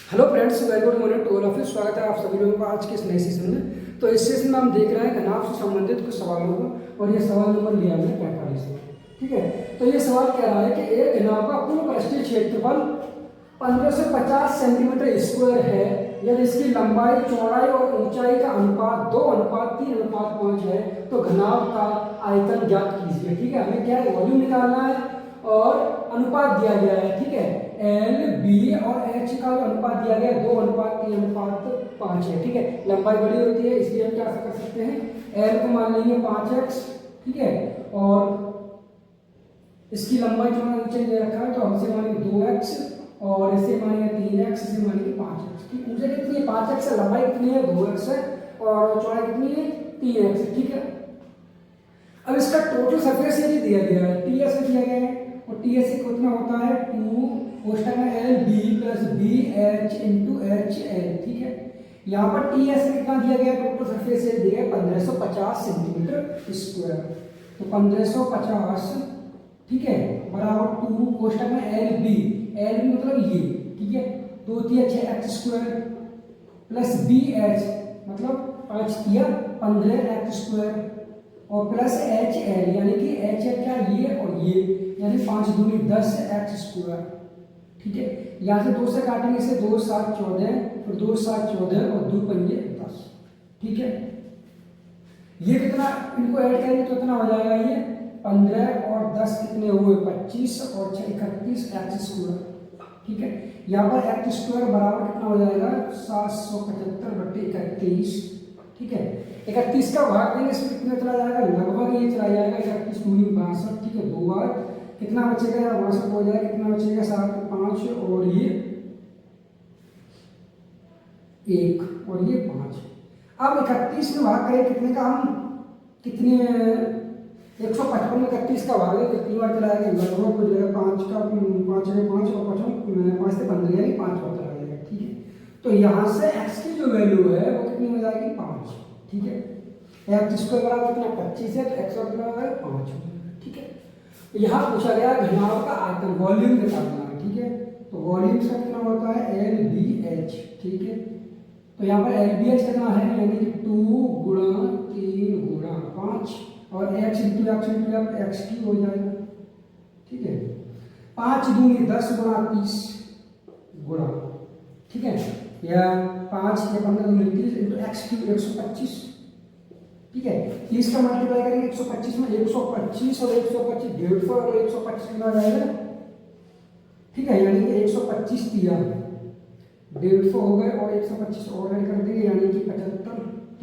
Hello friends, very good morning to all of you. स्वागत है आप सभी लोगों का आज के इस नए सेशन में। तो इस सेशन में हम देख रहे हैं घनाभ से संबंधित कुछ सवालों को, और ये सवाल नंबर लिया हमने 45 में। ठीक है, तो ये सवाल कह रहा है कि एक घनाभ का कुल पृष्ठीय क्षेत्रफल 1550 सेंटीमीटर स्क्वायर है यदि इसकी लंबाई, चौड़ाई और ऊंचाई का अनुपात 2:3:5 है तो घनाभ का आयतन ज्ञात कीजिए। ठीक है, हमें क्या वॉल्यूम निकालना है और अनुपात दिया गया है। ठीक है, एल बी और एच का जो अनुपात दिया गया है 2:3:5 है। ठीक है, लंबाई बड़ी होती है इसलिए हम क्या कर सकते हैं, एल को मान लेंगे 5x। ठीक है, और इसकी लंबाई जो नीचे दे रखा है तो हमसे मानेंगे 2x और इसे मानेंगे 3x, इसे मानेंगे 5x। ठीक, ऊंचाई कितनी है 5x है, लंबाई कितनी है 2x है और चौड़ाई कितनी है 3x है। ठीक है, अब इसका टोटल सरफेस एरिया दिया गया है, टीएस दिया गया है और टीएस कितना होता है 2 कोष्टक में l b plus b h into h l. ठीक है, यहाँ पर टीएस कितना दिया गया है, टोटल सरफेस एरिया दिया है 1550 सेंटीमीटर स्क्वायर। तो 1550, ठीक है, बराबर 2 कोष्टक में एल बी मतलब ये। ठीक है, 2 3 6 x square plus b h मतलब 5 3 15 एक्स स्क्वायर और प्लस एच एल यानी कि एच एल क्या ये और ये यानी 5 दूनी 10 एक्स स्क्वायर। ठीक है, यहाँ से 2 से काटेंगे इसे 2 7 14 फिर 2 7 14 और 2 पंजे 10। ठीक है, ये कितना इनको ऐड करेंगे तो कितना हो जाएगा, ये 15 और 10 कितने हुए 25 और 6 31 एक्स स्क्वायर। ठीक है, यहाँ पर एक्स स्क्वायर बराबर कितना हो जाएगा 775/31। ठीक है, 31 का भाग देंगे इसमें कितना चला जाएगा, लगभग ये चला जाएगा 31 दूनी 62। ठीक है, 2 बार कितना बचेगा 62 हो जाएगा, कितना बचेगा 7 5 और ये 1 और ये 5। अब 31 में भाग करें कितने का, हम कितने 155 में 31 का भाग है कितनी बार चला जाएगा, लगभग हो जाएगा 5 का 5 में 5 और 5 से 15 यानी 5 बार चला जाएगा। ठीक है, तो यहाँ से x की जो वैल्यू है वो कितनी हो जाएगी 5। ठीक है, एक्स स्क्वायर बराबर कितना 25 है तो एक्स और कितना होगा 5। ठीक है, यहाँ पूछा गया घनाभ का आयतन वॉल्यूम निकालना है। ठीक है, तो वॉल्यूम का कितना होता है एल बी एच। ठीक है, तो यहाँ पर एल बी एच कितना है यानी कि 2 गुणा 3 गुणा 5 और एक्स इंटू एक्स की हो जाएगा। ठीक है, 5 दूनी 10 गुणा 30 गुणा। ठीक है, या 5 या 15 दूनी 30 इंटू एक्स की 125। ठीक है, 30 का मल्टीप्लाई करेंगे 125 में 125 और 125 150 और 125 कितना आ जाएगा। ठीक है, यानी कि 125 दिया 150 हो गए और 125 और ऐड कर देंगे यानी कि 75।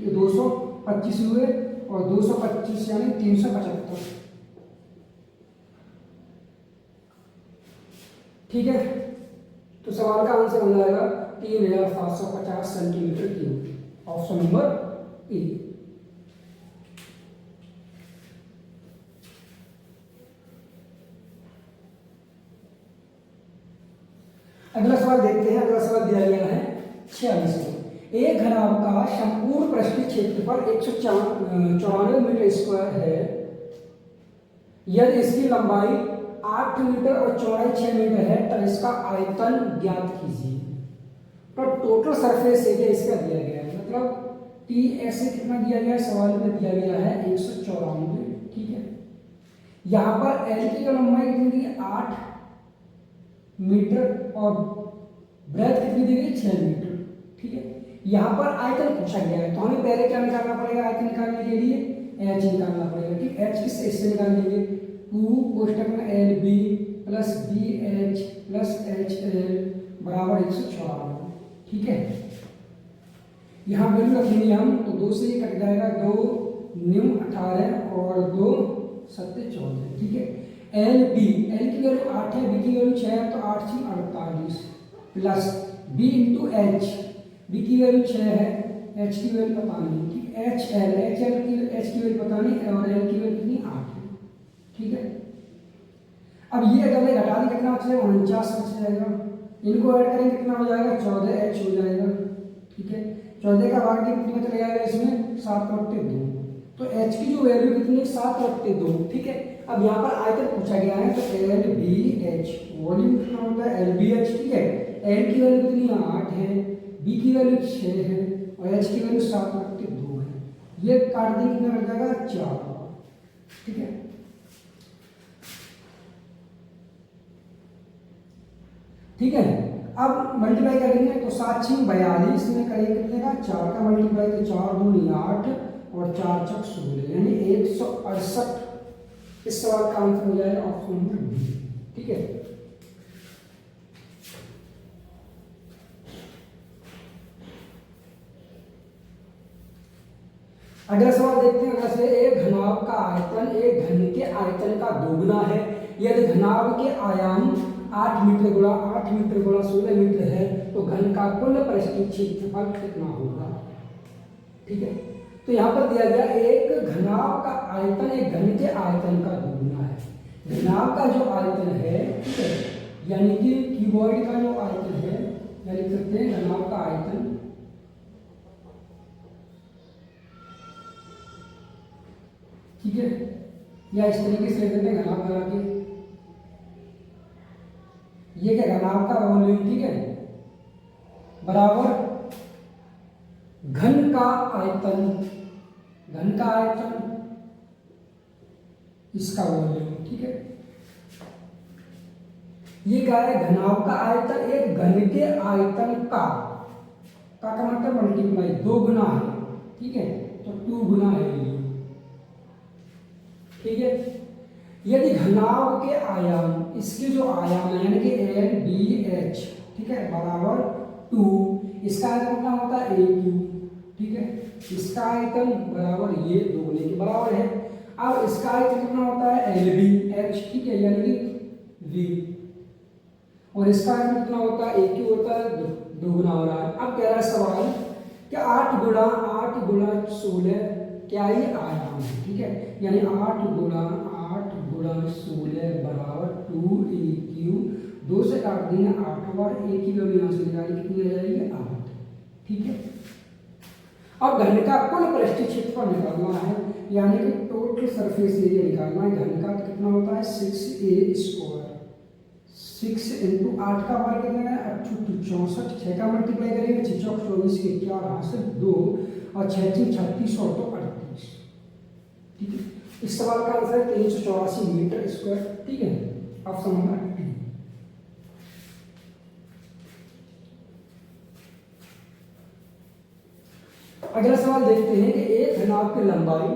225 हुए और 225 यानी 375। ठीक है, तो सवाल का आंसर हो जाएगा 3750 centimetre cube, option number A. अगला सवाल देखते हैं। अगला सवाल दिया गया है 46 में। एक घनाभ का संपूर्ण पृष्ठीय क्षेत्रफल 194 मीटर स्क्वायर है यदि इसकी लंबाई 8 मीटर और चौड़ाई 6 मीटर है तो इसका आयतन ज्ञात कीजिए। तो टोटल सरफेस एरिया इसका दिया गया है, मतलब टी ऐसे कितना दिया गया है, सवाल में दिया गया है 194। ठीक है, यहाँ पर एल की लंबाई कितनी दी 8 मीटर और ब्रेथ कितनी दी गई 6 मीटर। ठीक है, यहाँ पर आयतन पूछा गया है तो हमें पहले क्या निकालना पड़ेगा, आयतन निकालने के लिए एच निकालना पड़ेगा। ठीक, एच किससे इससे निकाल देंगे 2 कोष्टक में l b plus b h plus h l बराबर 194। ठीक है, यहाँ वैल्यू रखेंगे हम तो 2 से ये कट जाएगा, 2 9 18 और 2 7 14। ठीक है, एल बी एल की वैल्यू 8 है, बी की वैल्यू 6 है तो 8 6 48 plus b into h, b की वैल्यू 6 है, एच की वैल्यू पता नहीं। ठीक, एच एल की वैल्यू पता नहीं और एल की वैल्यू कितनी 8 है। ठीक है, अब ये अगर मैं घटा दें कितना बच जाएगा 49 बच जाएगा, इनको ऐड करेंगे कितना हो जाएगा 14 एच हो जाएगा। ठीक है, 14 का भाग कितने में चले जाएगा इसमें 7/2 तो एच की जो वैल्यू कितनी है 7/2। ठीक है, अब यहाँ पर आयतन पूछा गया है तो एल बी एच वॉल्यूम कितना होता है एल बी एच। ठीक है, एल की वैल्यू कितनी 8 है, बी की वैल्यू 6 है और एच की वैल्यू 7/2 है। ये काट देंगे कितना बच जाएगा 4। ठीक है, ठीक है। अब मल्टीप्लाई करेंगे तो 7 6 42 में करेंगे कितने का 4 का मल्टीप्लाई, तो 4 दूनी 8 और 4 चक 16 यानी 168। इस सवाल का आंसर हो जाएगा ऑप्शन नंबर बी। ठीक है, अगला सवाल देखते हैं। अगला से एक घनाभ का आयतन एक घन के आयतन का दोगुना है यदि घनाभ के आयाम 8 मीटर गुणा 8 मीटर गुणा 16 मीटर है तो घन का कुल पृष्ठीय क्षेत्रफल कितना होगा। ठीक है, तो यहाँ पर दिया गया एक घनाभ का आयतन एक घन के आयतन का दोगुना है। घनाभ का जो आयतन है, ठीक है, यानी कि क्यूबॉइड का जो आयतन है, या लिख सकते हैं घनाभ का आयतन, ठीक है, या इस तरीके से लिख देते हैं घनाभ बना के, ये क्या घनाभ का वॉल्यूम, ठीक है, बराबर घन का आयतन, घन का आयतन इसका वॉल्यूम। ठीक है, ये क्या है घनाभ का आयतन एक घन के आयतन का मतलब मल्टीप्लाई 2 गुना है। ठीक है, तो 2 गुना है ये। ठीक है, यदि घनाभ के आयाम इसके जो आयाम है यानी कि एल बी एच, ठीक है, बराबर 2, इसका आयतन कितना होता है ए क्यू। ठीक है, इसका आयतन बराबर ये दोगुने के बराबर है। अब इसका आयतन कितना होता है एल बी एच, ठीक है, यानी कि वी, और इसका आयतन कितना होता है ए क्यू होता है, दोगुना हो रहा है। अब कह रहा है सवाल कि 8 गुणा 16 क्या ये आयाम है। ठीक है, यानी 8 गुणा 16 बराबर 2 2 से काट देंगे 8 बार, ए की वैल्यू यहाँ से निकाली कितनी आ जाएगी 8। ठीक है, अब घन का कुल पृष्ठीय क्षेत्रफल निकालना है यानी कि टोटल सरफेस एरिया निकालना है। घन का कितना होता है 6a², 6 × 8 का वर्ग कितना है 8 64, 6 का मल्टीप्लाई करेंगे 6 चौक 24 के 4 हासिल 2 और 6 3 36 और तो 38। ठीक है, इस सवाल का आंसर है 384 मीटर स्क्वायर। ठीक है, ऑप्शन नंबर डी। अगला सवाल देखते हैं कि एक घनाभ की लंबाई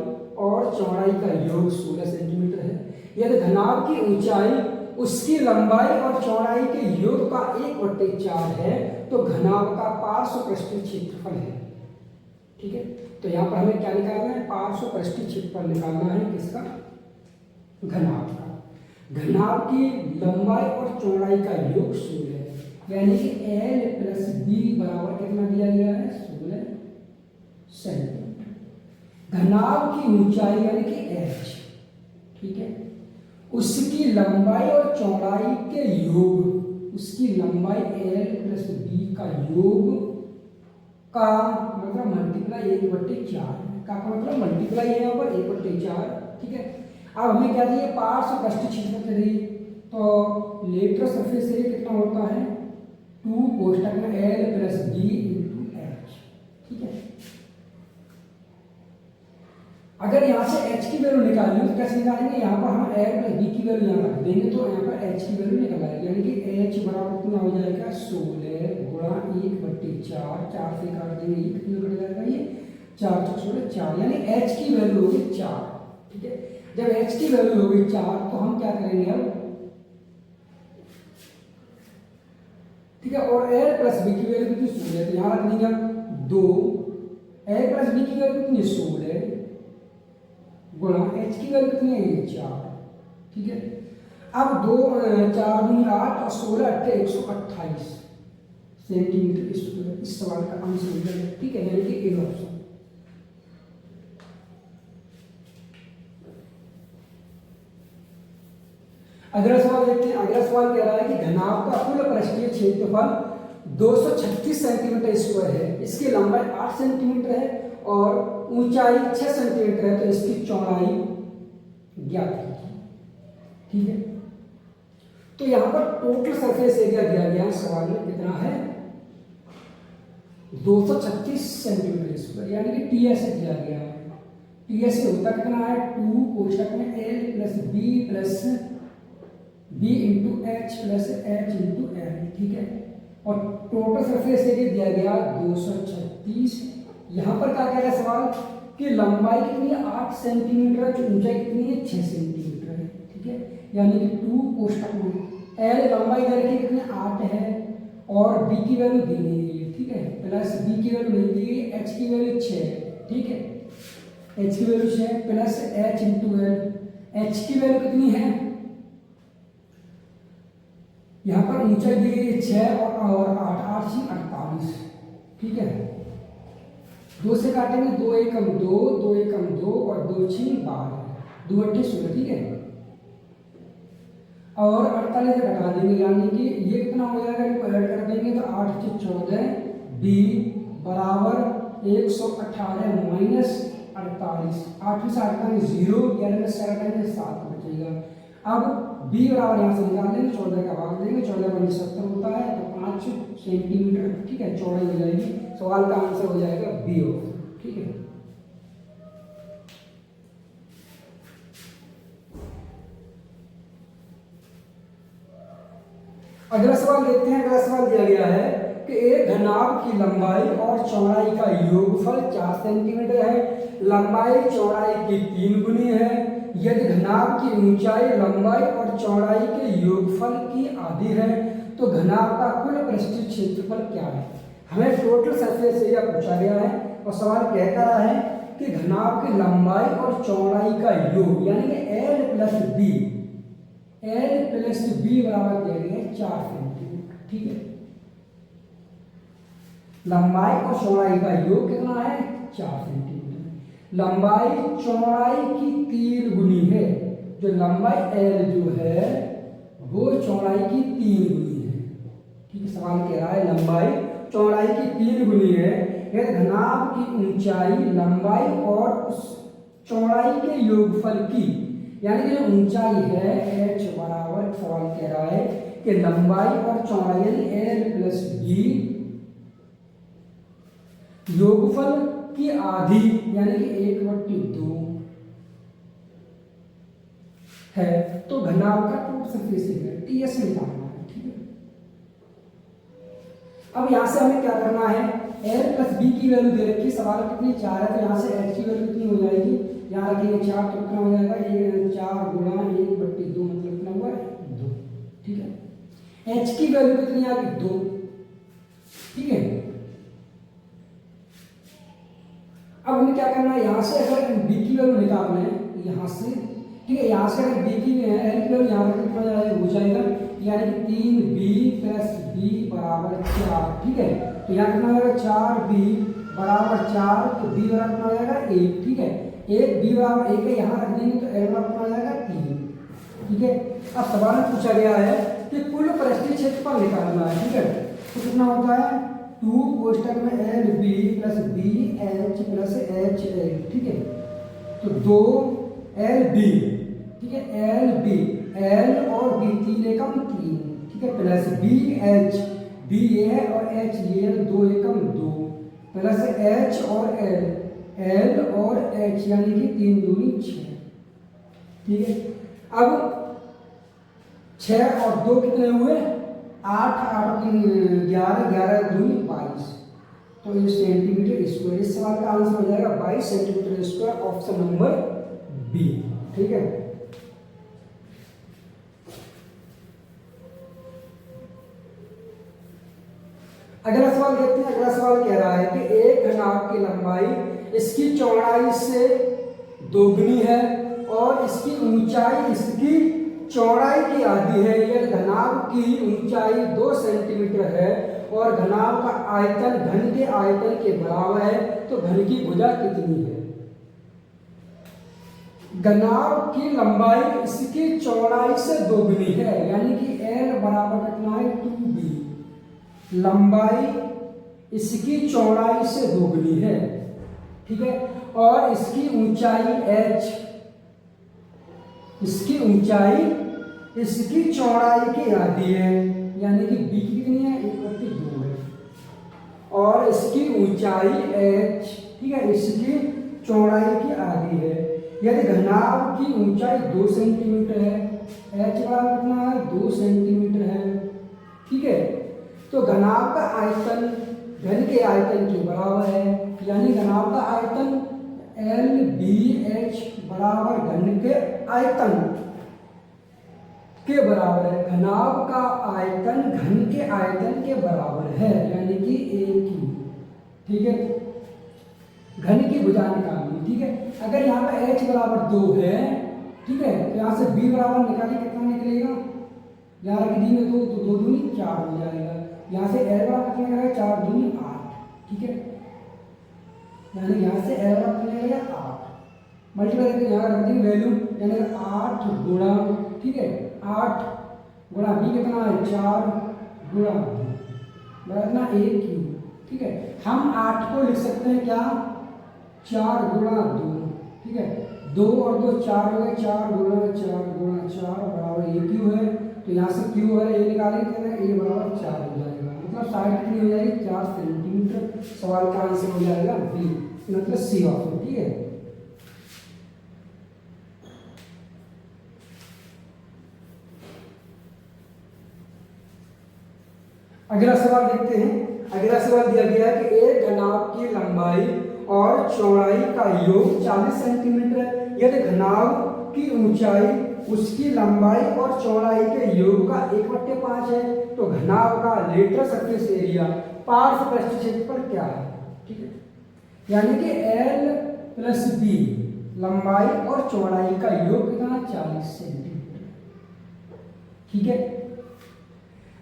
और चौड़ाई का योग 16 सेंटीमीटर है यदि घनाभ की ऊंचाई उसकी लंबाई और चौड़ाई के योग का 1/4 है तो घनाभ का पार्श्व पृष्ठीय क्षेत्रफल है। ठीक है, तो यहाँ पर हमें क्या निकालना है पार्श्व पृष्ठीय क्षेत्रफल निकालना है किसका घनाभ का। घनाभ की लंबाई और चौड़ाई का योग 16 यानी कि एल प्लस बी बराबर कितना दिया गया है 16 सेंटीमीटर। घनाभ की ऊंचाई यानी कि एच, ठीक है, उसकी लंबाई और चौड़ाई के योग, उसकी लंबाई एल प्लस बी का योग का मतलब मल्टीप्लाई 1/4 का मतलब मल्टीप्लाई है यहाँ पर 1/4। ठीक है, अब हमें क्या चाहिए पार्श्व पृष्ठीय क्षेत्रफल चाहिए, तो लेटरल सरफेस एरिया कितना होता है 2 कोष्टक में l plus b into h. ठीक है, अगर यहाँ से h की वैल्यू निकालनी हो तो कैसे निकालेंगे, यहाँ पर हम एल प्लस बी की वैल्यू यहाँ रख देंगे तो यहाँ पर h की वैल्यू निकल आएगी यानी कि h बराबर कितना हो जाएगा 16 गुणा 1/4, 4 से काट देंगे ये कितना कट जाएगा ये 4 × 16 4 यानी h की वैल्यू होगी 4। ठीक है, जब h की वैल्यू होगी 4 तो हम क्या करेंगे अब, ठीक है, और l प्लस बी की वैल्यू कितनी 16 तो यहाँ रख देंगे 2, l प्लस बी की वैल्यू कितनी 16 गुणा h की वैल्यू कितनी है 4। ठीक है, अब 2 4 दूनी 8 और 16 8 128 सेंटीमीटर स्क्वायर इस सवाल का आंसर हो जाएगा। ठीक है, यानी कि ए ऑप्शन। अगला सवाल देखते हैं। अगला सवाल कह रहा है कि घनाभ का कुल पृष्ठीय क्षेत्रफल 236 सेंटीमीटर स्क्वायर है, इसकी लंबाई 8 सेंटीमीटर है और ऊंचाई 6 सेंटीमीटर है, तो इसकी चौड़ाई ज्ञात कीजिए। ठीक है, तो यहाँ पर टोटल सरफेस एरिया दिया गया है सवाल में, कितना है 236 सेंटीमीटर स्क्वायर, यानी कि टीएस दिया गया है। टीएस होता कितना है 2 कोष्ठक में l plus b into h plus h into l, ठीक है। और टोटल सरफेस एरिया दिया गया 236। यहाँ पर क्या कह रहा है सवाल कि लंबाई कितनी है 8 सेंटीमीटर, ऊंचाई कितनी है 6 सेंटीमीटर है, ठीक है। यानी कि 2 कोष्ठक में एल लंबाई दे रखी कितनी 8 है और बी की वैल्यू दी गई है, ठीक है, प्लस बी की वैल्यू नहीं दी गई, एच की वैल्यू 6 है, ठीक है। एच की value 6 plus h into L, H की वैल्यू कितनी है, यहाँ पर ऊंचाई दी गई है 6 और 8, 8 से 48, ठीक है। 2 से काटेंगे 2 एकम 2, 2 एकम 2 और 2 6 12, 2 8 16, ठीक है। और 48 से घटा देंगे, यानी कि ये कितना हो जाएगा, इनको ऐड कर देंगे तो 8 से 14 बी बराबर 118 माइनस 48, 8 से 48 0, 11 में 7 7 बचेगा। अब बी बराबर यहाँ से निकाल देंगे, 14 का भाग देंगे, 14 बन 70 होता है, तो 5 सेंटीमीटर, ठीक है, चौड़ाई हो जाएगी। सवाल का आंसर हो जाएगा बी, ठीक है। अगला सवाल देखते हैं। अगला सवाल दिया गया है कि एक घनाभ की लंबाई और चौड़ाई का योगफल 4 सेंटीमीटर है, लंबाई चौड़ाई की 3 गुनी है। यदि घनाभ की ऊंचाई लंबाई और चौड़ाई के योगफल की आधी है तो घनाभ का कुल पृष्ठीय क्षेत्रफल क्या है। हमें टोटल सरफेस एरिया पूछा गया है और सवाल कह रहा है कि घनाभ की लंबाई और चौड़ाई का योग, यानी कि एल प्लस बी बराबर दिया गया है 4 सेंटीमीटर, ठीक है। लंबाई और चौड़ाई का योग कितना है 4 सेंटीमीटर। लंबाई चौड़ाई की 3 गुनी है, जो लंबाई एल जो है वो चौड़ाई की 3 गुनी है, ठीक है। सवाल कह रहा है लंबाई चौड़ाई की 3 गुनी है, यदि घनाभ की ऊंचाई लंबाई और उस चौड़ाई के योगफल की, यानी कि जो ऊंचाई है एच बराबर, सवाल कह रहा है कि लंबाई और चौड़ाई यानी एल प्लस बी योगफल की आधी यानी कि 1/2 है, तो घनाभ का टोटल सरफेस एरिया टीएस निकालना है, ठीक है। अब यहां से हमें क्या करना है, एल प्लस बी की वैल्यू दे रखी है, सवाल कितनी 4 है, तो यहां से एच की वैल्यू कितनी हो जाएगी, यहाँ रखेंगे 4 तो कितना हो जाएगा 4 गुणा 1/2, मतलब कितना हुआ 2, ठीक है। एच की वैल्यू कितनी आ गई 2, ठीक है। अब हमें क्या करना है, यहाँ से अगर बी की वैल्यू निकालना है यहाँ से, ठीक है, यहाँ से अगर बी की एल की वैल्यू यहाँ पर कितना हो जाएगा, यानी कि 3b प्लस बी बराबर 4, ठीक है। तो यहाँ कितना हो जाएगा 4b बराबर 4, तो बी बराबर कितना हो जाएगा 1, ठीक है। 1 बी बराबर 1 है, यहाँ रख देंगे तो एल बराबर कितना हो जाएगा 3, ठीक है। अब सवाल में पूछा गया है कि कुल पृष्ठीय क्षेत्रफल निकालना है, ठीक है। तो कितना होता है 2 कोष्ठक में l b plus b h plus h l, ठीक है। तो 2 एल बी, ठीक है, एल बी एल और बी 3 एकम 3, ठीक है, प्लस बी एच, बी ये है और एच ये है 2 एकम 2, प्लस एच और एल और एच यानी कि 3 दूनी 6, ठीक है। अब 6 और 2 कितने हुए 8, 8 3 11, 11 दूनी 22, तो ये सेंटीमीटर स्क्वायर। इस सवाल का आंसर हो जाएगा 22 centimetre square, option number b, ठीक है। अगला सवाल देखते हैं। अगला सवाल कह रहा है कि एक घनाभ की लंबाई इसकी चौड़ाई से दोगुनी है और इसकी ऊंचाई इसकी चौड़ाई की आधी है। यदि घनाभ की ऊंचाई 2 सेंटीमीटर है और घनाभ का आयतन घन के आयतन के बराबर है तो घन की भुजा कितनी है। घनाभ की लंबाई इसकी चौड़ाई से दोगुनी है, यानी कि L बराबर कितना है 2b, लंबाई इसकी चौड़ाई से दोगुनी है, ठीक है, और इसकी ऊंचाई h, इसकी ऊंचाई इसकी चौड़ाई की आधी है, यानी कि बी कितनी है 1/2 है, और इसकी ऊंचाई h, ठीक है, इसकी चौड़ाई की आधी है। यदि घनाभ की ऊंचाई 2 सेंटीमीटर है, h बराबर कितना है 2 सेंटीमीटर है, ठीक है, तो घनाभ का आयतन घन के आयतन के बराबर है, यानी घनाभ का आयतन LBH बराबर घन के आयतन के बराबर है। घनाभ का आयतन घन के आयतन के बराबर है, यानी कि AQ, ठीक है, घन की भुजा निकालनी, ठीक है। अगर यहाँ पे h बराबर 2 है, ठीक है, तो यहाँ से b बराबर निकालिए, कितना निकलेगा, यहाँ रख दी में 2 तो 2 दूनी 4 हो जाएगा। यहाँ से l बराबर कितना निकलेगा 4 दूनी 8, ठीक है, यानी यहाँ से l बराबर कितना निकलेगा 8, मल्टीप्लाई करके यहाँ रख देंगे वैल्यू, यानी 8 गुणा, ठीक है, 8 गुणा b कितना है 4 गुणा बराबर AQ, ठीक है। हम 8 को लिख सकते हैं क्या 4 गुणा 2, ठीक है, 2 और 2 4 हो गए, 4 गुणा 4 बराबर AQ है, तो यहाँ से Q और A निकालेंगे, A बराबर 4 हो जाएगा, मतलब साइड कितनी हो जाएगी 4 सेंटीमीटर। सवाल का आंसर हो जाएगा बी, मतलब सी ऑप्शन, ठीक है। अगला सवाल देखते हैं। अगला सवाल दिया गया है कि एक घनाभ की लंबाई और चौड़ाई का योग 40 सेंटीमीटर है। यदि घनाभ की ऊंचाई उसकी लंबाई और चौड़ाई के योग का 1/5 है, तो घनाभ का लेटरल सरफेस एरिया पार्श्व पृष्ठ क्षेत्रफल क्या है, ठीक है, यानी कि L प्लस B लंबाई और चौड़ाई का योग कितना 40 सेंटीमीटर, ठीक है।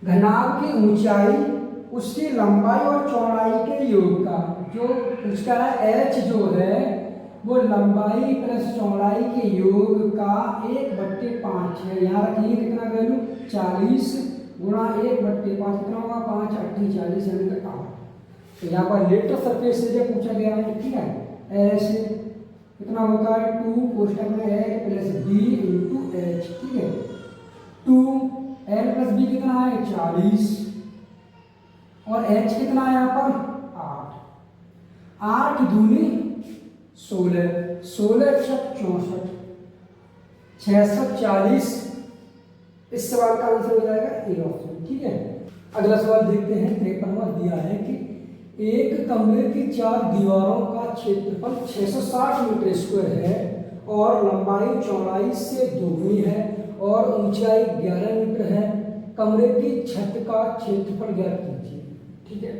घनाभ की ऊंचाई उसकी लंबाई और चौड़ाई के योग का, जो उसका h जो है वो लंबाई प्लस चौड़ाई के योग का 1/5 है। यहाँ रखिए कितना वैल्यू 40 गुणा 1/5 कितना होगा 5 8 40 यानी कि 8। तो यहाँ पर लेटरल सरफेस एरिया पूछा गया है, ठीक है, ऐसे कितना होता है 2 कोष्ठक में L plus B into H, ठीक है, 2 L प्लस B कितना है 40 और H कितना है यहाँ पर 8 दूनी 16 16 64 640। इस सवाल का आंसर हो जाएगा ए ऑप्शन, ठीक है। अगला सवाल देखते हैं। 53वां दिया है कि एक कमरे की 4 दीवारों का क्षेत्रफल 660 मीटर स्क्वायर है और लंबाई चौड़ाई से दोगुनी है और ऊंचाई 11 मीटर है। कमरे की छत का क्षेत्रफल ज्ञात कीजिए, ठीक है।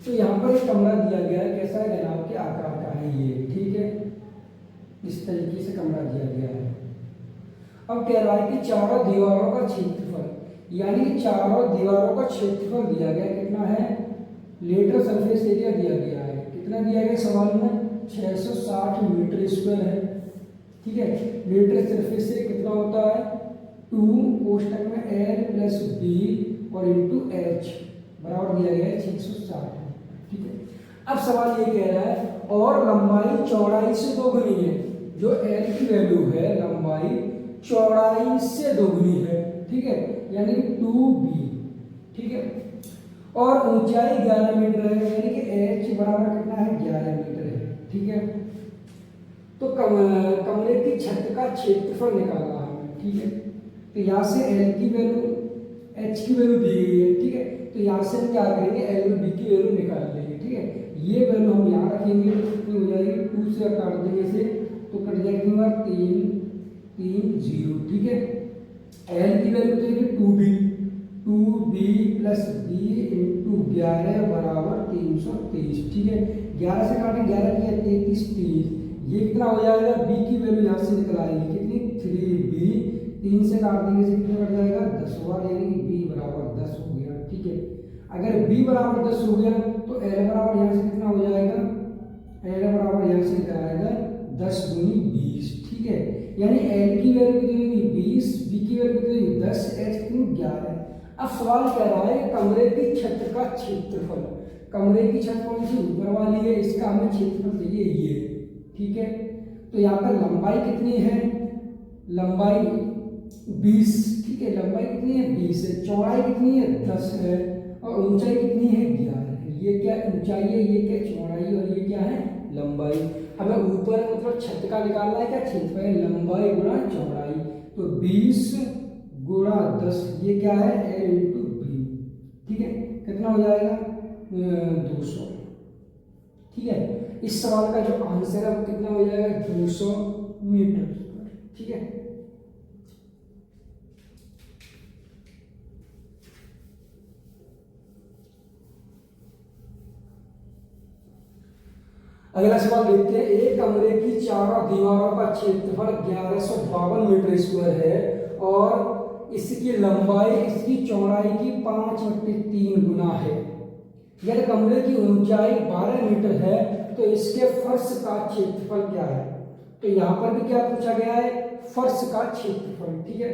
तो यहाँ पर एक कमरा दिया गया है, कैसा है घनाभ के आकार का है ये, ठीक है, इस तरीके से कमरा दिया गया है। अब कह रहा है कि चारों दीवारों का क्षेत्रफल, यानी चारों दीवारों का क्षेत्रफल दिया गया कितना है, लेटरल सरफेस एरिया दिया गया है, कितना दिया गया सवाल में 660 मीटर स्क्वायर है, ठीक है। लेटरल सरफेस एरिया कितना होता है 2 कोष्ठक में L प्लस B और इंटू H बराबर दिया गया है 660, ठीक है। अब सवाल ये कह रहा है और लंबाई चौड़ाई से दोगुनी है, जो L की वैल्यू है लंबाई चौड़ाई से दोगुनी है, ठीक है, यानी 2B, ठीक है, और ऊंचाई 11 मीटर है, यानी कि H बराबर कितना है 11 मीटर है, ठीक है। तो कमरे की छत का क्षेत्रफल निकालना है, ठीक है। तो यहाँ से L की वैल्यू H की वैल्यू दी गई है, ठीक है। तो यहाँ से हम क्या करेंगे L और B की वैल्यू निकाल लेंगे, ठीक है। ये वैल्यू हम यहाँ रखेंगे, कितनी हो जाएगी 2 से काट देंगे से, तो कट जाएगी 3 3 0, ठीक है। L की वैल्यू तो 2B प्लस B इंटू 11 बराबर 323, ठीक है। 11 से काटेंगे 11 की 33 30, ये कितना हो जाएगा B की वैल्यू यहाँ से निकल आएगी कितनी 3B, 3 से काट देंगे से कितना कट जाएगा 10 वाला, यानी कि B बराबर 10 हो गया, ठीक है। अगर B बराबर 10 हो गया तो L बराबर यहाँ से कितना हो जाएगा, L बराबर यहाँ से निकल आएगा 10 दूनी 20, ठीक है। यानी L की वैल्यू कितनी होगी 20, B की वैल्यू कितनी होगी 10, H कितनी 11। अब सवाल कह रहा है कमरे की छत का क्षेत्रफल, कमरे की छत कौन सी ऊपर वाली है, इसका हमें क्षेत्रफल चाहिए ये, ठीक है। तो यहाँ पर लंबाई कितनी है, लंबाई 20, ठीक है, लंबाई कितनी है 20 है, चौड़ाई कितनी है 10 है और ऊंचाई कितनी है 11 है। ये क्या ऊंचाई है, ये क्या चौड़ाई और ये क्या है लंबाई। हमें ऊपर मतलब छत का निकालना है, क्या छत पे लंबाई गुणा चौड़ाई, तो 20 गुणा 10 ये क्या है L इंटू बी, ठीक है, कितना हो जाएगा 200, ठीक है। इस सवाल का जो आंसर है वो कितना हो जाएगा 200 मीटर, ठीक है। अगला सवाल देखते हैं। एक कमरे की चारों दीवारों का क्षेत्रफल 1152 मीटर स्क्वायर है और इसकी लंबाई इसकी चौड़ाई की 5/3 गुना है। यदि कमरे की ऊंचाई 12 मीटर है तो इसके फर्श का क्षेत्रफल क्या है। तो यहाँ पर भी क्या पूछा गया है, फर्श का क्षेत्रफल, ठीक है।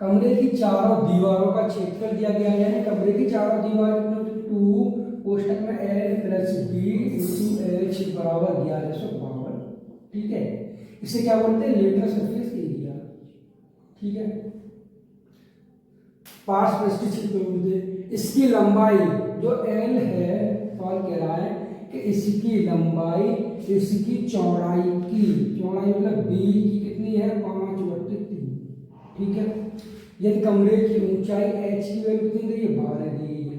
कमरे की चारों दीवारों का क्षेत्रफल दिया गया है, कमरे की चारों दीवारों 2 कोष्टक में L plus b into h बराबर 1152, ठीक है। इसे क्या बोलते हैं लेटरल सरफेस एरिया, ठीक है, पार्श्व क्षेत्र बोलते हैं। इसकी लंबाई जो L है, सवाल कह रहा है कि इसकी लंबाई इसकी चौड़ाई की, चौड़ाई मतलब बी की कितनी है 5/3, ठीक है। यदि कमरे की ऊंचाई h की वैल्यू कितनी दी है 12 दी गई है,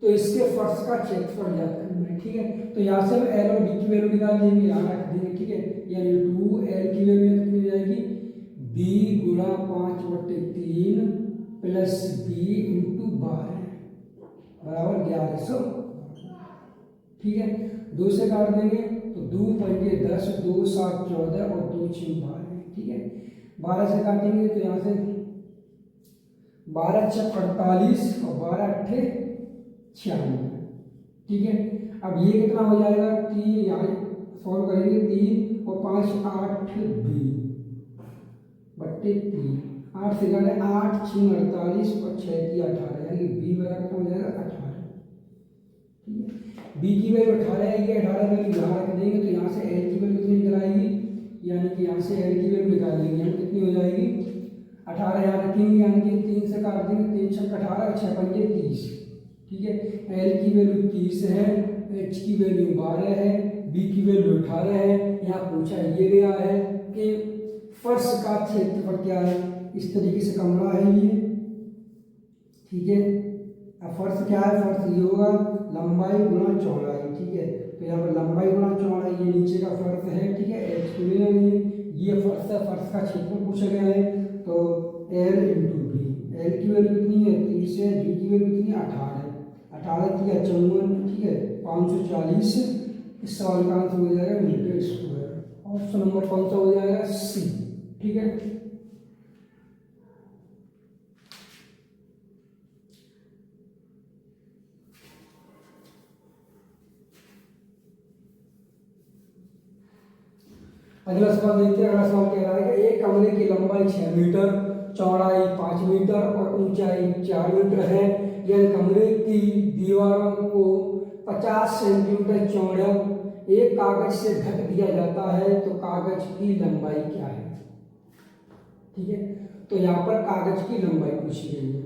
तो इसके फर्श का क्षेत्रफल ज्ञात करना है, ठीक है। तो यहाँ से हम L और B की वैल्यू निकाल देंगे, यहाँ रख देंगे, ठीक है। यानी 2L की वैल्यू कितनी हो जाएगी B गुणा 5/3 प्लस B इंटू 12 बराबर 1100, ठीक है। 2 से काट देंगे तो 2 पंजे 10, 2 7 14 और 2 6 12, ठीक है। 12 से काटेंगे तो यहाँ से 12 6 48 और 12 8 96, ठीक है। अब ये कितना हो जाएगा 3, यहाँ सॉल्व करेंगे 3 और 5 8 बट्टे 3, 8 से काटे 8 6 48 और 6 की 18, यानी बी बराबर कितना हो जाएगा 18, ठीक है। बी की वैल्यू 18 है, ये 18 वैल्यू यहाँ रख देंगे तो यहाँ से एल की वैल्यू कितनी निकल आएगी, यानी कि यहाँ से एल की वैल्यू निकाल लेंगे हम, कितनी हो जाएगी 18 यहाँ रखेंगे, यानी कि 3 से काट देंगे, 3 6 18 और 6 पंजे 30, ठीक है। एल की वैल्यू 30 है, एच की वैल्यू 12 है, बी की वैल्यू 18 है। यहाँ पूछा ये गया है कि फर्श का क्षेत्रफल क्या है। इस तरीके से कमरा है ये, ठीक है। अब फर्श क्या है, फर्श ये होगा लंबाई गुणा चौड़ाई, ठीक है। तो यहाँ पर लंबाई गुणा चौड़ाई, ये नीचे का फर्श है, ठीक है, एच की वैल्यू ये फर्श है, फर्श का क्षेत्रफल पूछा गया है, तो एल इंटू बी, एल की वैल्यू कितनी है 30 है, बी की वैल्यू कितनी है 18 है, 18 की 54, ठीक है, 540। इस सवाल का आंसर हो जाएगा मीटर स्क्वायर। ऑप्शन नंबर कौन सा हो जाएगा सी, ठीक है। अगला सवाल देखते हैं। अगला सवाल कह रहा है कि एक कमरे की लंबाई 6 मीटर, चौड़ाई 5 मीटर और ऊंचाई 4 मीटर है। यदि कमरे की दीवारों को 50 सेंटीमीटर चौड़ा एक कागज से ढक दिया जाता है तो कागज की लंबाई क्या है, ठीक है। तो यहाँ पर कागज की लंबाई पूछी गई है।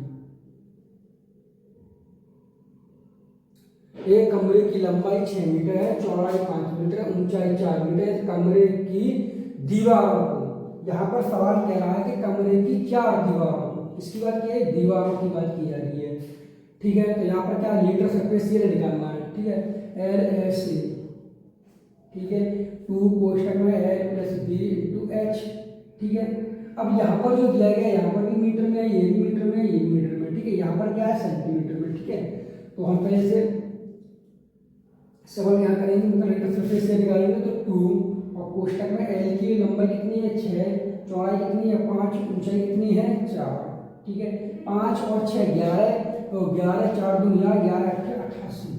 एक कमरे की लंबाई 6 मीटर है, चौड़ाई 5 मीटर है, ऊंचाई 4 मीटर है। कमरे की दीवारों को, यहाँ पर सवाल कह रहा है कि कमरे की 4 दीवारों को, किसकी बात की है, दीवारों की बात की जा रही है, ठीक है। तो यहाँ पर क्या लीटर सरफेस एरिया निकालना है, ठीक है, एल एस ए, ठीक है, 2 कोष्टक में l plus b into h, ठीक है। अब यहाँ पर जो दिया गया है, यहाँ पर भी मीटर में है, ये भी मीटर में है, ये भी मीटर में, ठीक है। यहाँ पर क्या है सेंटीमीटर में, ठीक है। तो हम पहले से सवाल यहाँ करेंगे, मतलब लीटर सरफेस से निकालेंगे तो 2 और कोष्टक में एल की लंबाई कितनी है 6, चौड़ाई कितनी है 5, ऊंचाई कितनी है 4, ठीक है। 5 और 6 11, तो 11 4 दूनी 11 88,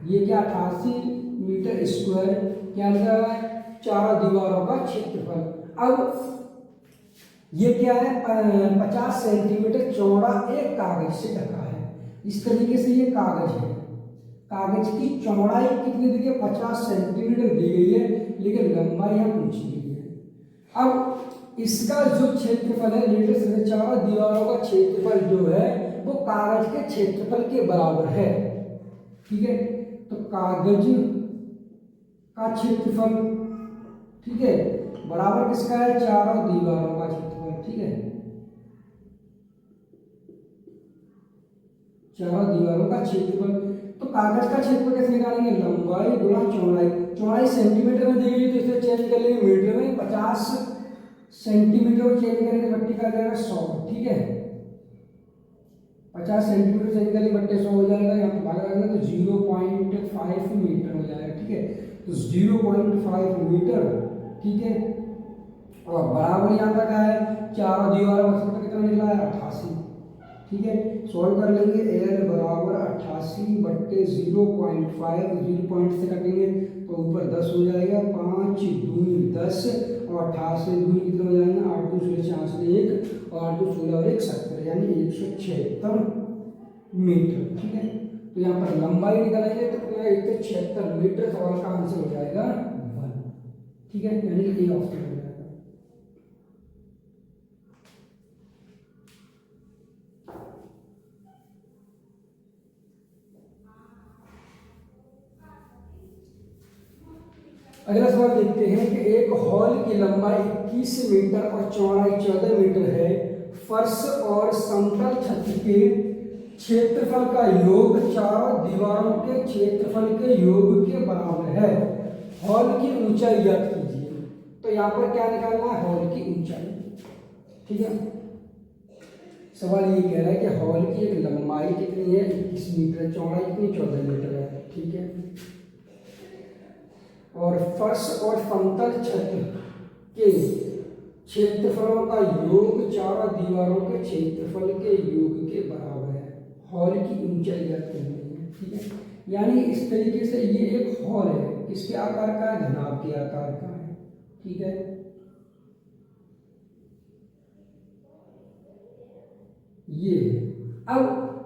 ये क्या 88 मीटर स्क्वायर क्या लिखा है, 4 दीवारों का क्षेत्रफल। अब ये क्या है 50 सेंटीमीटर चौड़ा एक कागज से ढका है। इस तरीके से ये कागज है, कागज की चौड़ाई कितनी दी है 50 सेंटीमीटर दी गई है, लेकिन लंबाई यहाँ पूछी गई है। अब इसका जो क्षेत्रफल है लीटर से चारों दीवारों का क्षेत्रफल जो है वो कागज के क्षेत्रफल के बराबर है। ठीक है, तो कागज का क्षेत्रफल, ठीक है, बराबर किसका है, चारों दीवारों का क्षेत्रफल। ठीक है, चारों दीवारों का क्षेत्रफल। तो कागज का क्षेत्रफल कैसे निकालेंगे, लंबाई गुणा चौड़ाई। चौड़ाई सेंटीमीटर में दी गई तो इसे चेंज कर लेंगे मीटर में, 50 सेंटीमीटर को चेंज करेंगे बट्टी का जाएगा 100। ठीक है, 50 सेंटीमीटर चेंज करेंगे बट्टे 100 हो जाएगा, यहाँ पर भाग लगाएंगे तो 0.5 मीटर हो जाएगा। ठीक है, तो 0.5 मीटर। ठीक है, और बराबर यहाँ तक है चारों दीवारों का क्षेत्रफल कितना निकला है, 88। ठीक है, सॉल्व कर लेंगे, एल बराबर 88 बट्टे 0.5, 0 पॉइंट से कटेंगे तो ऊपर 10 हो जाएगा, 5 दूनी 10 और 88 दूनी कितना हो जाएगा, 8 दूनी 16 46 1 और 8 दूनी 16 और 1 70, यानी 176 मीटर। ठीक है, तो यहाँ पर लंबाई निकालेंगे तो पूरा 176 मीटर, सवाल का आंसर हो जाएगा 1। ठीक है, यानी कि ए ऑप्शन हो जाएगा। अगला सवाल देखते हैं कि एक हॉल की लंबाई 21 मीटर और चौड़ाई 14 मीटर है। फर्श और समतल छत के क्षेत्रफल का योग चारों दीवारों के क्षेत्रफल के योग के बराबर है। हॉल की ऊंचाई ज्ञात कीजिए। तो यहाँ पर क्या निकालना है, हॉल की ऊंचाई। ठीक है, सवाल ये कह रहा है कि हॉल की एक लंबाई कितनी है, 21 मीटर, चौड़ाई कितनी, 14 मीटर है। ठीक है, और फर्श और समतल छत के क्षेत्रफलों का योग चारों दीवारों के क्षेत्रफल के योग के बराबर है। हॉल की ऊंचाई ज्ञात करनी है। ठीक है, यानी इस तरीके से ये एक हॉल है, किसके आकार का है, घनाभ के आकार का है। ठीक है, ये अब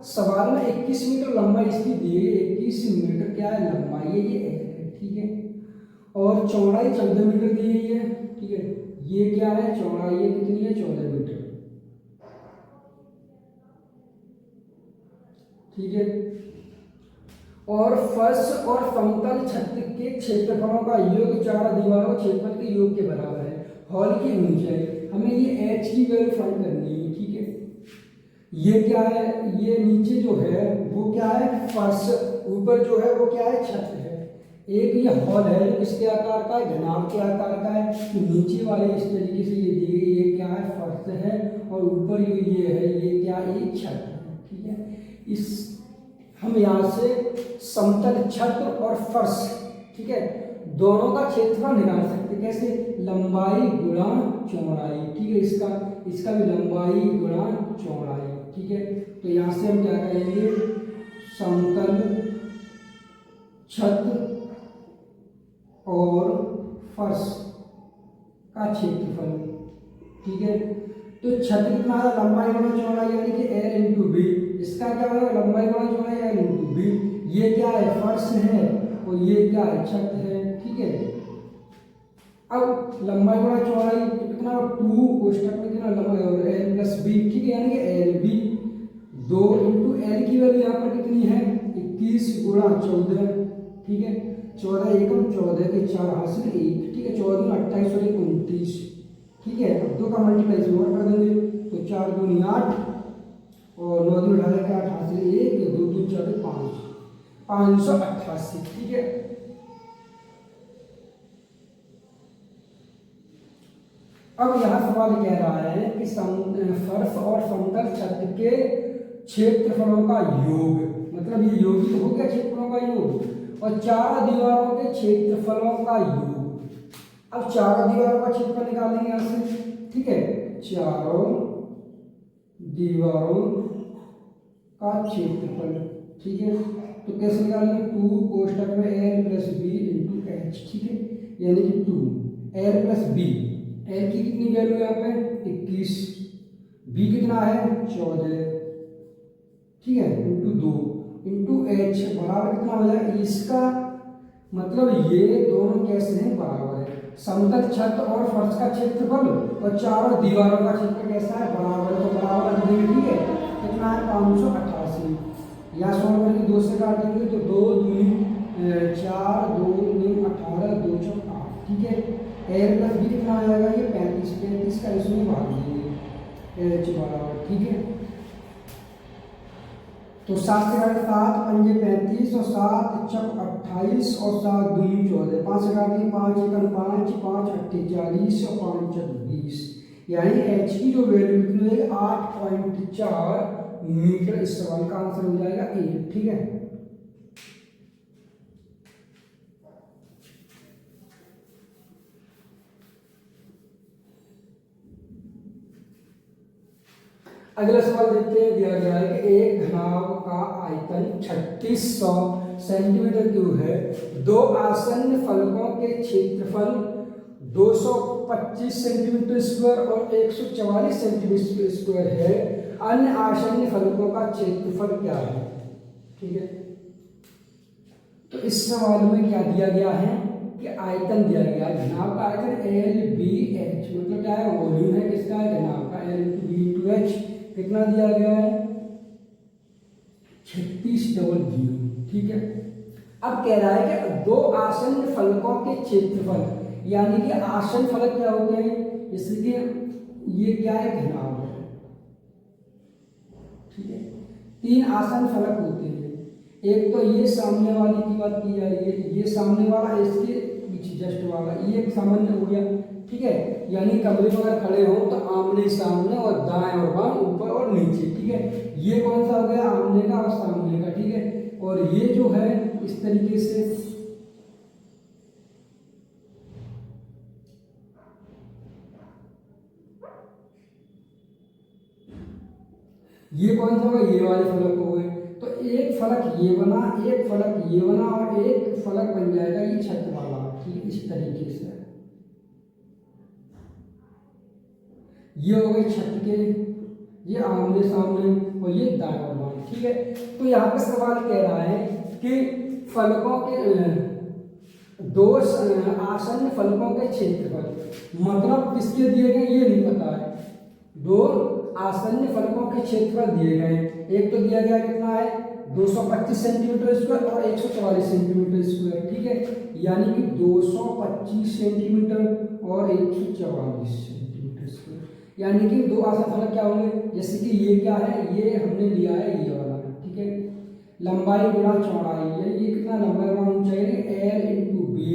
सवाल में 21 मीटर लंबाई इसकी दी गई, 21 मीटर क्या है लंबाई, ये है। ठीक है, और चौड़ाई 14 मीटर दी गई है। ठीक है, ये क्या है, चौड़ाई ये कितनी है, 14 मीटर। ठीक है, और फर्श और समतल छत के क्षेत्रफलों का योग चारों दीवारों के क्षेत्रफल के योग के बराबर है। हॉल की ऊंचाई हमें ये एच की वैल्यू फाइंड करनी है। ठीक है, ये क्या है, ये नीचे जो है वो क्या है, फर्श, ऊपर जो है वो क्या है, छत है। एक ये हॉल है जो किसके आकार का है, घनाभ के आकार का है। तो नीचे वाले इस तरीके से ये दी गई, ये क्या है, फर्श है, और ऊपर जो ये है ये क्या, ये छत है। ठीक है, इस हम यहाँ से समतल छत और फर्श, ठीक है, दोनों का क्षेत्रफल निकाल सकते हैं। कैसे, लंबाई गुणा चौड़ाई। ठीक है, इसका भी लंबाई गुणा चौड़ाई। ठीक है, तो यहाँ से हम क्या करेंगे, समतल छत और फर्श का क्षेत्रफल। ठीक है, तो छत कितना है, लंबाई गुणा चौड़ाई, यानी कि एल इंटू बी। इसका क्या होगा, लंबाई गुणा चौड़ाई एल इंटू बी। ये क्या है, फर्श है, और ये क्या है, छत है। ठीक है, अब लंबाई गुणा चौड़ाई कितना, 2 कोष्टक में कितना लंबाई, और एल प्लस बी। ठीक है, यानी कि एल बी 2 इंटू एल की वैल्यू यहाँ पर कितनी है, 21 गुणा 14। ठीक है, 14 एकम 14 के 4 हासिल 1। ठीक है, 14 28 और 1 29। ठीक है, अब 2 का मल्टीप्लाई से और कर देंगे तो 4 दूनी 8 और 9 दूनी 18 के 8 हासिल 1, 2 दूनी 4 5, 588। ठीक है, अब यहाँ सवाल कह रहा है कि फर्श और समतल छत के क्षेत्रफलों का योग, मतलब ये योग तो हो गया क्षेत्रफलों का योग, और चारों दीवारों के क्षेत्रफलों का योग। अब चारों दीवारों का क्षेत्रफल निकालेंगे यहाँ से। ठीक है, चारों दीवारों का क्षेत्रफल। ठीक है, तो कैसे निकालेंगे, 2 कोष्टक में l plus b into h. ठीक है, यानी कि 2 एल प्लस बी। एल की कितनी वैल्यू यहाँ पे, 21, बी कितना है, 14। ठीक है, इंटू 2 इंटू एच बराबर कितना हो जाएगा, इसका मतलब ये दोनों कैसे हैं, बराबर है। समतल छत और फर्श का क्षेत्रफल और चारों दीवारों का क्षेत्र कैसा है, बराबर, तो बराबर रख देंगे। ठीक है, कितना है 588। या सोल्व करके 2 से काटेंगे तो 2 दूनी 4, 2 दूनी 18, 2 चौक 8। ठीक है, एल प्लस बी कितना आ जाएगा, ये 35 का इसमें भाग देंगे एच बराबर। ठीक है, तो 7 से काटे 7 पंजे 35 और 7 चौक 28 और 7 दूनी 14, 5 से काटेंगे 5 एकम 5, 5 अट्ठे 40 और 5 चौक 20, यानी एच की जो वैल्यू कितनी है 8.4 मीटर। इस सवाल का आंसर हो जाएगा ए। ठीक है, अगला सवाल देखते हैं। दिया गया है कि एक घनाभ का आयतन 3600 सेंटीमीटर क्यूब है, दो आसन्न फलकों के क्षेत्रफल 225 सेंटीमीटर स्क्वायर और 144 सेंटीमीटर स्क्वायर है, अन्य आसन्न फलकों का क्षेत्रफल क्या है। ठीक है, तो इस सवाल में क्या दिया गया है कि आयतन दिया गया है। घनाभ का आयतन एल बी एच, मतलब क्या है, वॉल्यूम है किसका है, घनाभ का, l into b into h कितना दिया गया है 3600। ठीक है, अब कह रहा है कि दो आसन्न फलकों के क्षेत्रफल, यानी कि आसन्न फलक क्या होते हैं, इसलिए ये क्या है, घनाभ है। ठीक है, 3 आसन्न फलक होते हैं, एक तो ये सामने वाली की बात की जा रही है, ये सामने वाला, इसके पीछे जस्ट वाला, ये एक सामान्य हो गया। ठीक है, यानी कमरे में अगर खड़े हो तो आमने सामने और दाएं और बाएं, ऊपर और नीचे। ठीक है, ये कौन सा हो गया, आमने का और सामने का। ठीक है, और ये जो है इस तरीके से ये कौन सा होगा, ये वाले फलक हो गए। तो एक फलक ये बना, एक फलक ये बना और एक फलक बन जाएगा ये छत वाला। ठीक, इस तरीके से ये हो गए छत के, ये आमने सामने और ये दाएं और बाएं। ठीक है, तो यहाँ पे सवाल कह रहा है कि फलकों के दो आसन्न फलकों के क्षेत्रफल, मतलब किसके दिए गए ये नहीं पता है। दो आसन्न फलकों के क्षेत्रफल दिए गए, एक तो दिया गया कितना है 225 सेंटीमीटर स्क्वायर और 144 सेंटीमीटर स्क्वायर। ठीक है, यानी कि 225 सेंटीमीटर और 144 सेंटीमीटर स्क्वायर, यानी कि दो आसन्न फलक क्या होंगे, जैसे कि ये क्या है, ये हमने लिया है ये वाला। ठीक है, लंबाई गुणा चौड़ाई, ये कितना लंबाई गुणा ऊंचाई है, एल इंटू बी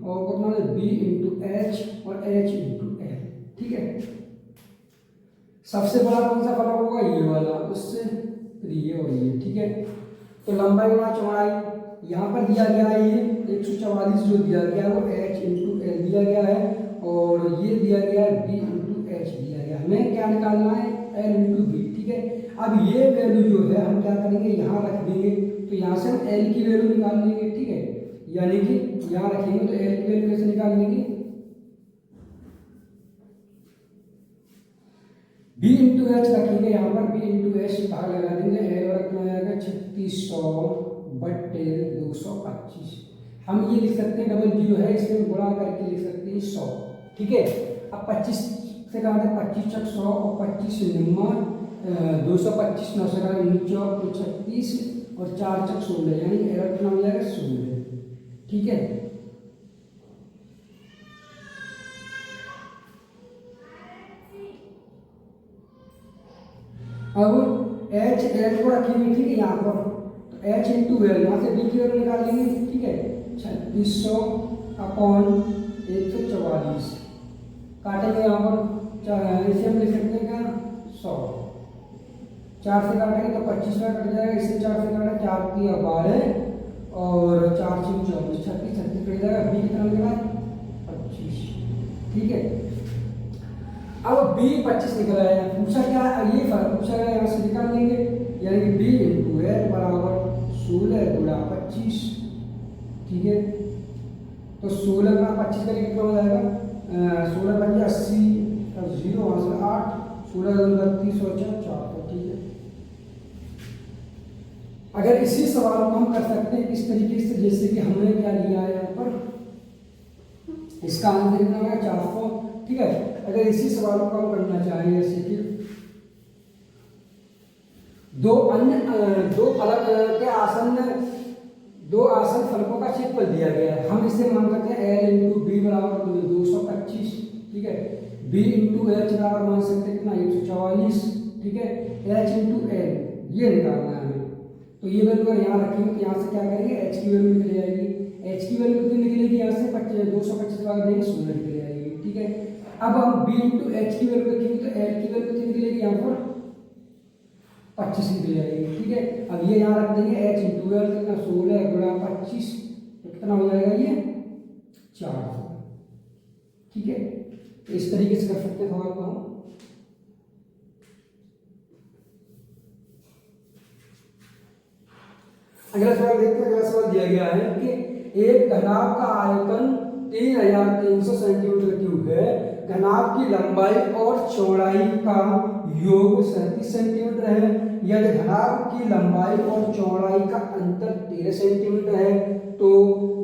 और कितना है बी इंटू एच और एच इंटू एल। ठीक है, सबसे बड़ा कौन सा फलक होगा, ये वाला, उससे फिर ये और ये। ठीक है, तो लंबाई गुणा चौड़ाई यहाँ पर दिया गया है, ये 144 जो दिया गया है वो एच इंटू एल दिया गया है, और ये दिया गया है बी इंटू एच दिया गया है। हमें क्या निकालना है, एल इंटू बी। ठीक है, अब ये वैल्यू जो है हम क्या करेंगे, यहाँ रख देंगे, तो यहाँ से हम एल की वैल्यू निकाल लेंगे। ठीक है, यानी कि यहाँ रखेंगे तो एल की वैल्यू कैसे निकाल लेंगे, बी इंटू एच रखेंगे यहाँ पर, बी इंटू एच भाग लगा देंगे, एल और कितना आएगा 3600 बट्टे 225। हम ये लिख सकते हैं, डबल जीरो है इसमें गुणा करके लिख सकते हैं 100। ठीक है, अब 25 से कहा था 25 चक 100 और 25 9 225 9 से कहा 36 और 4 चक 16, यानी एल कितना हो जाएगा 16। ठीक है, अब एच एल को रखेंगे। ठीक है, यहाँ पर तो एच इंटू एल, यहाँ से बी की वैल्यू निकाल लेंगे। ठीक है, 3600 अपॉन 144 काटेंगे यहाँ पर, इसे हम लिख सकते हैं क्या 100, 4 से काटेंगे तो 25 का कट जाएगा, इससे 4 से काटेंगे 4 की 12 और 4 से 24, 36 36 कट जाएगा, बी कितना निकला 25। ठीक है, अब बी 25 निकला है, पूछा क्या ये फर्क पूछा गया, यहाँ से निकाल लेंगे, यानी कि बी इंटू एल बराबर 16 गुणा 25। ठीक है, तो 16 गुणा 25 करेंगे कितना हो जाएगा, 16 बजे 80 और 0 वहाँ से 8, 16 32 और 4। ठीक है, अगर इसी सवाल को हम कर सकते हैं इस तरीके से, जैसे कि हमने क्या लिया है यहाँ पर इसका आंसर कितना होगा 400। ठीक है, अगर इसी सवाल को हम करना चाहें जैसे कि दो फलक के दो आसन फलकों का क्षेत्रफल दिया गया है। हम इसे मान सकते हैं L इंटू बी बराबर 225। ठीक है, B इंटू एच बराबर मान सकते हैं कितना 144। ठीक है, H इंटू एल ये निकालना है हमें। तो ये वैल्यू अगर यहाँ रखेंगे तो यहाँ से क्या करेंगे H की वैल्यू निकल जाएगी। H की वैल्यू कितनी निकलेगी यहाँ से 225 भाग देंगे 0 निकल जाएगी। ठीक है, अब हम B इंटू एच की वैल्यू रखेंगे तो L की वैल्यू कितनी निकलेगी यहाँ पर 25 निकल जाएगी। ठीक है, अब ये यहाँ रख देंगे H इंटू एल कितना 16 गुणा 25 तो कितना हो जाएगा ये 400। ठीक है, तो इस तरीके से कर सकते हैं सवाल को हम। अगला सवाल देखते हैं। अगला सवाल दिया गया है कि एक घनाभ का आयतन 3300 सेंटीमीटर क्यूब है, घनाभ की लंबाई और चौड़ाई का योग 37 सेंटीमीटर है। यदि घनाभ की लंबाई और चौड़ाई का अंतर 13 सेंटीमीटर है तो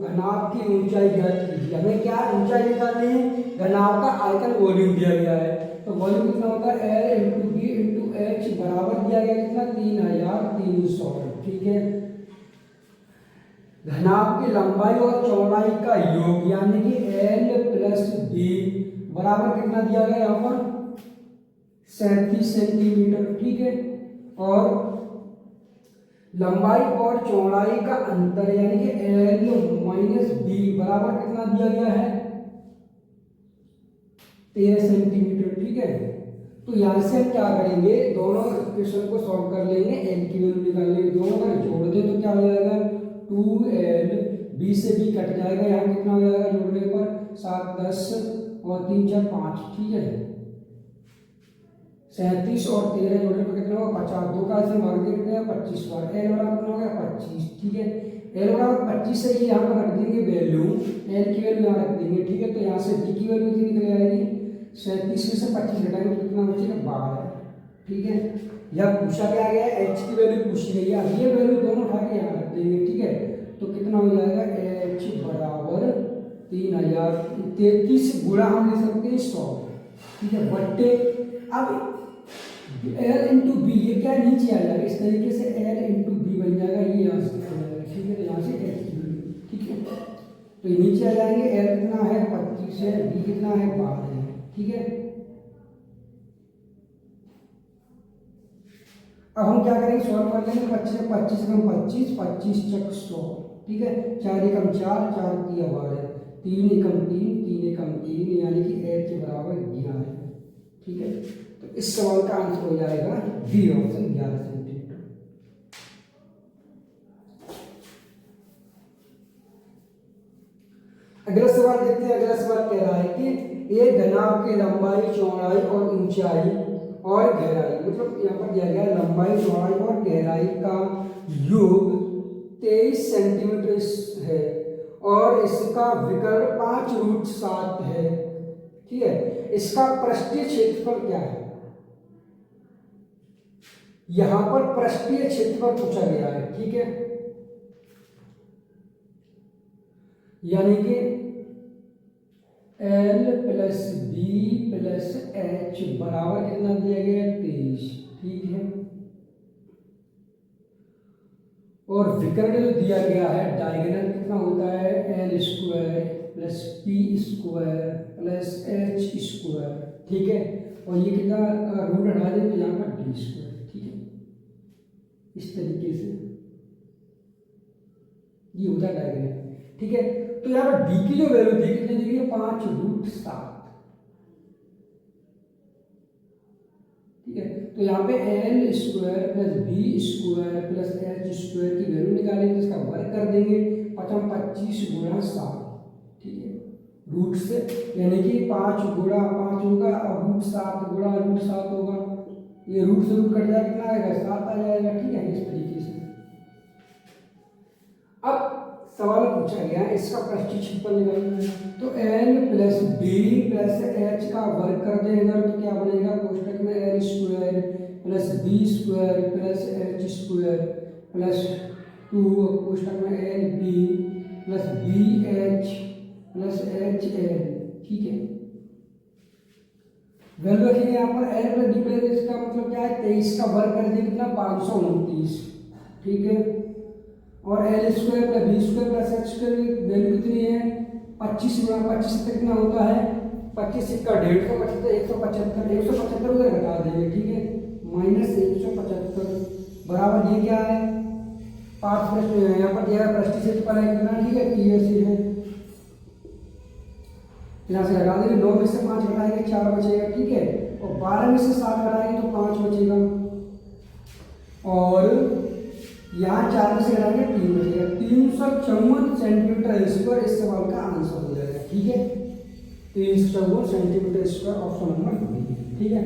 घनाभ की ऊंचाई ज्ञात कीजिए। हमें क्या ऊंचाई निकालनी है, घनाभ का आयतन वॉल्यूम दिया गया है। तो वॉल्यूम कितना होता है L into b into h बराबर दिया गया कितना 3300। ठीक है, घनाभ की लंबाई और चौड़ाई का योग यानी कि L प्लस बी बराबर कितना दिया गया यहाँ पर 37 सेंटीमीटर। ठीक है, और लंबाई और चौड़ाई का अंतर यानी कि L माइनस बी बराबर कितना दिया गया है 13 सेंटीमीटर। ठीक है, तो यहाँ से हम क्या करेंगे, दोनों इक्वेशन को सॉल्व कर लेंगे, L की वैल्यू निकाल लेंगे। दोनों का जोड़ दें तो क्या हो जाएगा 2L, बी से बी कट जाएगा, यहाँ कितना हो जाएगा जोड़ने पर 7 10 और 3 4 5। ठीक है, 37 और 13 जोड़ने पर कितना होगा 50। 2 का ऐसे भाग देंगे कितना 25 बार। L बराबर कितना हो गया 25। ठीक है, L बराबर 25 से ये यहाँ पर रख देंगे वैल्यू, L की वैल्यू यहाँ रख देंगे। ठीक है, तो यहाँ से B की वैल्यू कितनी निकल आएगी 37 में से 25 घटाएंगे तो कितना बचेगा 12। ठीक है, यह पूछा क्या गया है H की वैल्यू पूछी गई है। अब ये वैल्यू दोनों उठा के यहाँ रख देंगे। ठीक है, तो कितना हो जाएगा H बराबर 3033 गुणा हम ले सकते हैं 100। ठीक है, बट्टे अब L इंटू बी ये क्या नीचे आ जाएगा, इस तरीके से L इंटू बी बन जाएगा, ये यहाँ से आ जाएगा। ठीक है, तो यहाँ से H की वैल्यू। ठीक है, तो ये नीचे आ जाएंगे। L कितना है 25 है, B कितना है 12 है। ठीक है, अब हम क्या करेंगे सॉल्व कर लेंगे। 25 25 कम 25 25 चक 100। ठीक है, 4 एकम 4 4 तिया 12 3 एकम 3 3 एकम 3 यानी कि H बराबर 11 है। ठीक है, तो इस सवाल का आंसर हो जाएगा बी ऑप्शन 11 सेंटीमीटर। अगला सवाल देखते हैं। अगला सवाल कह रहा है कि एक घनाभ की लंबाई चौड़ाई और ऊंचाई और गहराई, मतलब यहाँ पर दिया गया लंबाई चौड़ाई और गहराई का योग 23 सेंटीमीटर है और इसका विकर्ण 5√7 है। ठीक है, इसका पृष्ठीय क्षेत्रफल क्या है, यहां पर पृष्ठीय क्षेत्रफल पूछा गया है। ठीक है, यानी कि L plus b plus h बराबर कितना दिया गया 23। ठीक है, और विकर्ण जो दिया गया है डायगोनल कितना होता है L square plus P square plus h square. ठीक है, और ये कितना रूट हटा दें तो यहाँ पर डी स्क्वायर। ठीक है, इस तरीके से ये होता है डायगोनल। ठीक है, तो यहाँ पर डी की जो वैल्यू दी कितनी दी है 5√7। ठीक है, तो यहाँ पे L square plus b square plus h square की वैल्यू निकालेंगे, इसका वर्ग कर देंगे 25 गुणा 7। ठीक है, रूट से यानी कि 5 गुणा 5 होगा और √7 गुणा √7 होगा, ये रूट से रूट कट जाएगा कितना आएगा 7 आ जाएगा। ठीक है, इस तरीके से। अब सवाल पूछा गया इसका पृष्ठीय क्षेत्रफल निकालना है, तो L plus b plus h का वर्ग कर देगा तो क्या बनेगा कोष्टक में L square plus b square plus h square plus 2 कोष्टक में L b plus b h plus h l, ठीक है। वैल्यू रखेंगे यहाँ पर एल प्लस डी प्लस, इसका मतलब क्या है 23 का वर्ग कर देंगे कितना 529, ठीक है। और l square plus b square plus h square value कितनी है 25 गुणा 25 तक कितना होता है 25 का 150 175 175 उधर घटा देंगे, ठीक है, माइनस 175 बराबर ये क्या है 5 प्लस यहाँ पर दिया है प्रतिशत पर है कितना, ठीक है, पी एस है, यहाँ से घटा देंगे 9 में से 5 घटाएंगे 4 बचेगा, ठीक है, और 12 में से 7 घटाएंगे तो 5 बचेगा, और यहाँ 4 में से घटाएंगे 3 बचेगा, 354 सेंटीमीटर स्क्वायर इस सवाल का आंसर हो जाएगा, ठीक है, 354 सेंटीमीटर स्क्वायर ऑप्शन नंबर, ठीक है।